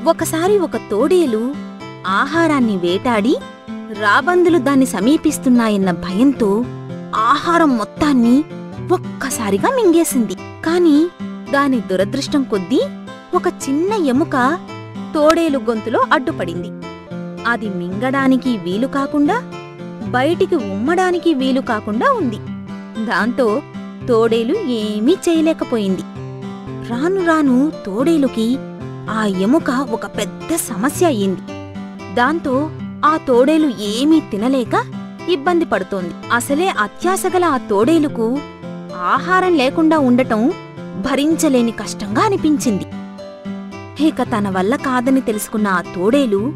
ఒకసారి ఒక తోడేలు ఆహారాన్ని వేటాడి రాబందులు దాన్ని సమీపిస్తున్నాయన్న భయంతో ఆహారం మొత్తాన్ని ఒక్కసారిగా మింగేసింది. కాని దాని దురదృష్టం కొద్దీ ఒక చిన్న ఎముక తోడేలు గొంతులో అడ్డుపడింది. అది మింగడానికి వీలు కాకుండా బయటికి ఉమ్మడానికి వీలు కాకుండా ఉంది. దాంతో తోడేలు ఏమీ చేయలేకపోయింది. రాను రాను తోడేలుకి ఆ ఎముక ఒక పెద్ద సమస్య అయింది. దాంతో ఆ తోడేలు ఏమీ తినలేక ఇబ్బంది పడుతోంది. అసలే అత్యాశగల ఆ తోడేలుకు ఆహారం లేకుండా ఉండటం భరించలేని కష్టంగా అనిపించింది. ఇక తన వల్ల కాదని తెలుసుకున్న ఆ తోడేలు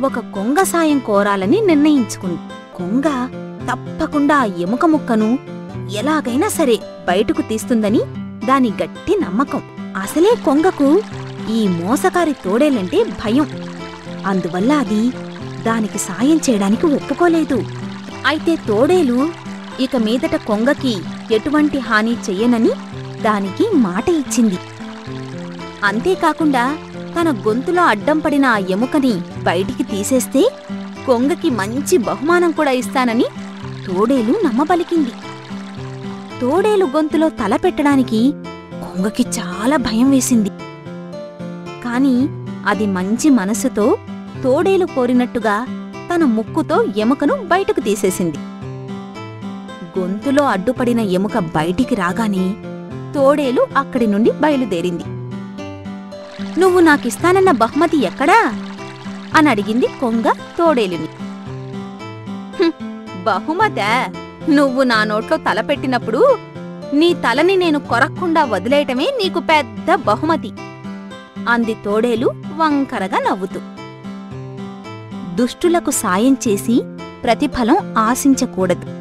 ఒక కొంగ సాయం కోరాలని నిర్ణయించుకుంది. కొంగ తప్పకుండా ఆ ఎముక ముక్కను ఎలాగైనా సరే బయటకు తీస్తుందని దాని గట్టి నమ్మకం. అసలే కొంగకు ఈ మోసకారి తోడేలంటే భయం. అందువల్ల అది దానికి సాయం చేయడానికి ఒప్పుకోలేదు. అయితే తోడేలు ఇక మీదట కొంగకి ఎటువంటి హాని చెయ్యనని దానికి మాట ఇచ్చింది. అంతేకాకుండా తన గొంతులో అడ్డం పడిన ఆ ఎముకని బయటికి తీసేస్తే కొంగకి మంచి బహుమానం కూడా ఇస్తానని తోడేలు నమ్మబలికింది. తోడేలు గొంతులో తల పెట్టడానికి కొంగకి చాలా భయం వేసింది. కాని అది మంచి మనసుతో తోడేలు కోరినట్టుగా తన ముక్కుతో ఎముకను బయటకు తీసేసింది. గొంతులో అడ్డుపడిన ఎముక బయటికి రాగానే తోడేలు అక్కడి నుండి బయలుదేరింది. "నువ్వు నాకిస్తానన్న బహుమతి ఎక్కడా?" అని అడిగింది కొంగ తోడేలుని. "బహుమతా? నువ్వు నా నోట్లో తల పెట్టినప్పుడు నీ తలని నేను కొరక్కుండా వదిలేయటమే నీకు పెద్ద బహుమతి" అంది తోడేలు వంకరగా నవ్వుతూ. దుష్టులకు సాయం చేసి ప్రతిఫలం ఆశించకూడదు.